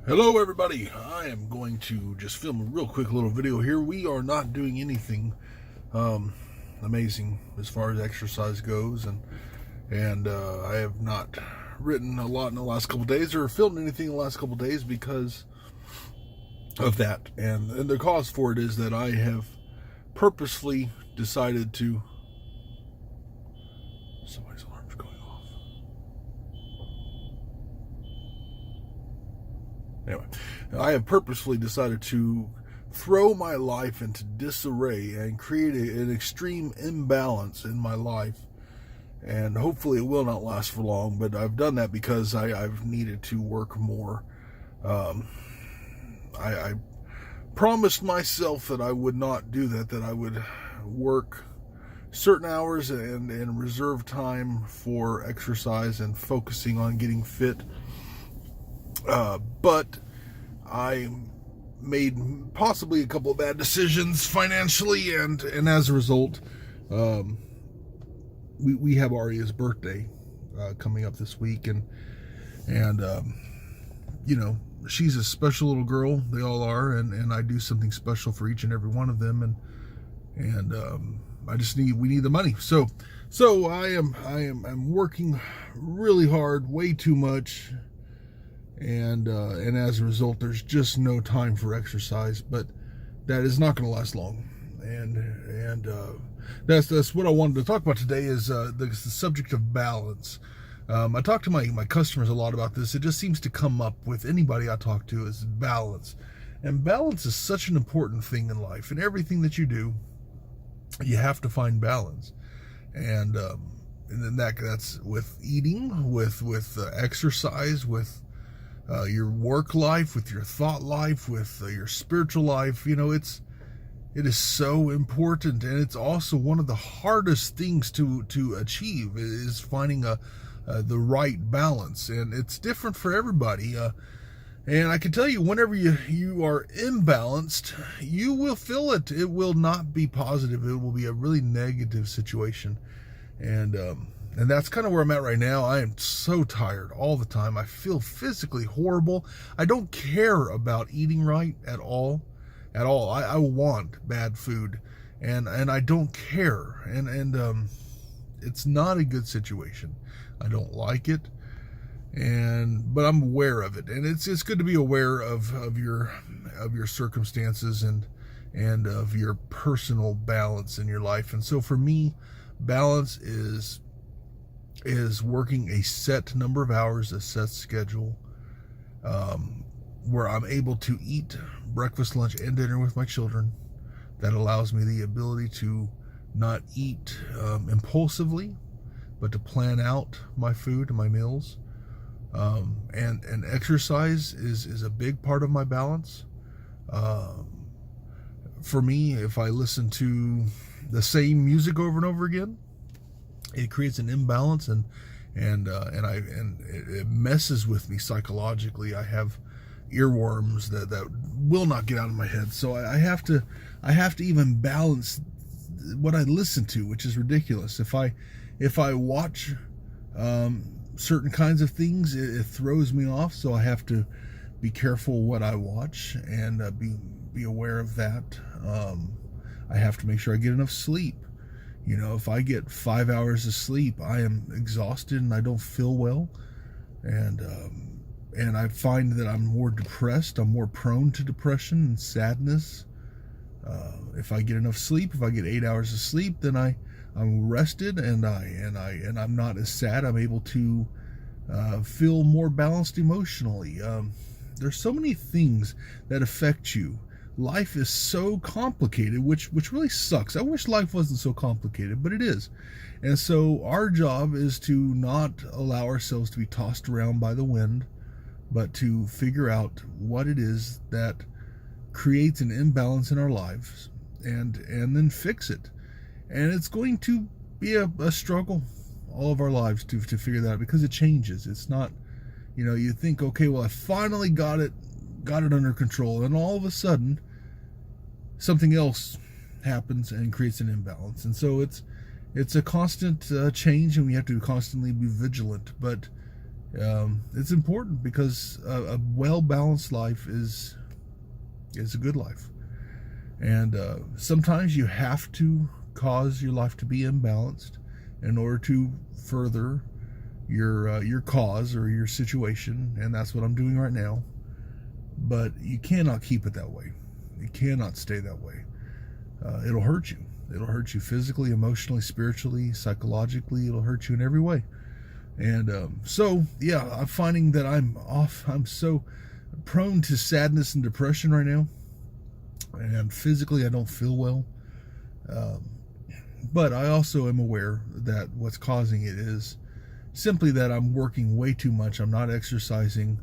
Hello everybody, I am going to just film a real quick little video here. We are not doing anything amazing as far as exercise goes, and I have not written a lot in the last couple days or filmed anything in the last couple days because of that. And the cause for it is that I have purposefully decided to... Somebody's alarm's going off. Anyway, I have purposefully decided to throw my life into disarray and create an extreme imbalance in my life. And hopefully it will not last for long, but I've done that because I've needed to work more. I promised myself that I would not do that I would work certain hours and reserve time for exercise and focusing on getting fit. But I made possibly a couple of bad decisions financially, and as a result, we have Aria's birthday coming up this week, and you know, she's a special little girl. They all are, and I do something special for each and every one of them, and we need the money. So I'm working really hard, way too much. And as a result, there's just no time for exercise. But that is not going to last long, and that's what I wanted to talk about today is the subject of balance. I talk to my customers a lot about this. It just seems to come up with anybody I talk to is balance, and balance is such an important thing in life. In everything that you do, you have to find balance, and then that's with eating, with exercise, with your work life, with your thought life, with your spiritual life. You know, it is so important, and it's also one of the hardest things to achieve is finding the right balance, and it's different for everybody. And I can tell you, whenever you are imbalanced, you will feel it. It will not be positive. It will be a really negative situation, and that's kind of where I'm at right now. I am so tired all the time. I feel physically horrible. I don't care about eating right at all. I want bad food, and I don't care. And it's not a good situation. I don't like it, but I'm aware of it. And it's good to be aware of your circumstances and of your personal balance in your life. And so for me, balance is working a set number of hours, a set schedule, where I'm able to eat breakfast, lunch, and dinner with my children. That allows me the ability to not eat impulsively, but to plan out my food and my meals. And exercise is a big part of my balance. For me, if I listen to the same music over and over again, it creates an imbalance, and it messes with me psychologically. I have earworms that will not get out of my head. So I have to even balance what I listen to, which is ridiculous. If I watch certain kinds of things, it throws me off. So I have to be careful what I watch and be aware of that. I have to make sure I get enough sleep. You know, if I get 5 hours of sleep, I am exhausted and I don't feel well. And I find that I'm more depressed. I'm more prone to depression and sadness. If I get enough sleep, if I get 8 hours of sleep, then I'm rested and I'm not as sad. I'm able to feel more balanced emotionally. There's so many things that affect you. Life is so complicated, which really sucks. I wish life wasn't so complicated, but it is. And so our job is to not allow ourselves to be tossed around by the wind, but to figure out what it is that creates an imbalance in our lives and then fix it. And it's going to be a struggle all of our lives to figure that out, because it changes. It's not, you know, you think, okay, well, I finally got it under control, and all of a sudden something else happens and creates an imbalance. And so it's a constant change, and we have to constantly be vigilant. But It's important because a well-balanced life is a good life. And sometimes you have to cause your life to be imbalanced in order to further your cause or your situation, and that's what I'm doing right now. But you cannot keep it that way. It cannot stay that way. It'll hurt you. It'll hurt you physically, emotionally, spiritually, psychologically. It'll hurt you in every way. And so, yeah, I'm finding that I'm so prone to sadness and depression right now. And physically, I don't feel well. But I also am aware that what's causing it is simply that I'm working way too much. I'm not exercising.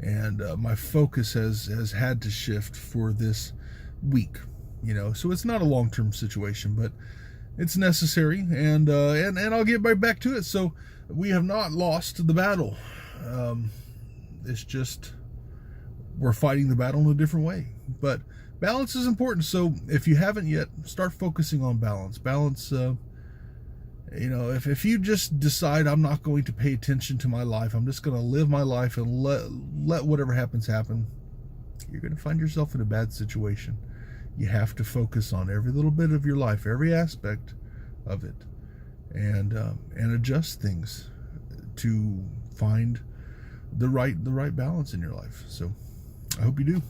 And my focus has had to shift for this week. So it's not a long-term situation, but it's necessary, and I'll get right back to it. So we have not lost the battle. It's just we're fighting the battle in a different way. But balance is important. So if you haven't yet, start focusing on balance. Balance. If you just decide I'm not going to pay attention to my life, I'm just going to live my life and let whatever happens happen, you're going to find yourself in a bad situation. You have to focus on every little bit of your life, every aspect of it, and adjust things to find the right balance in your life. So I hope you do.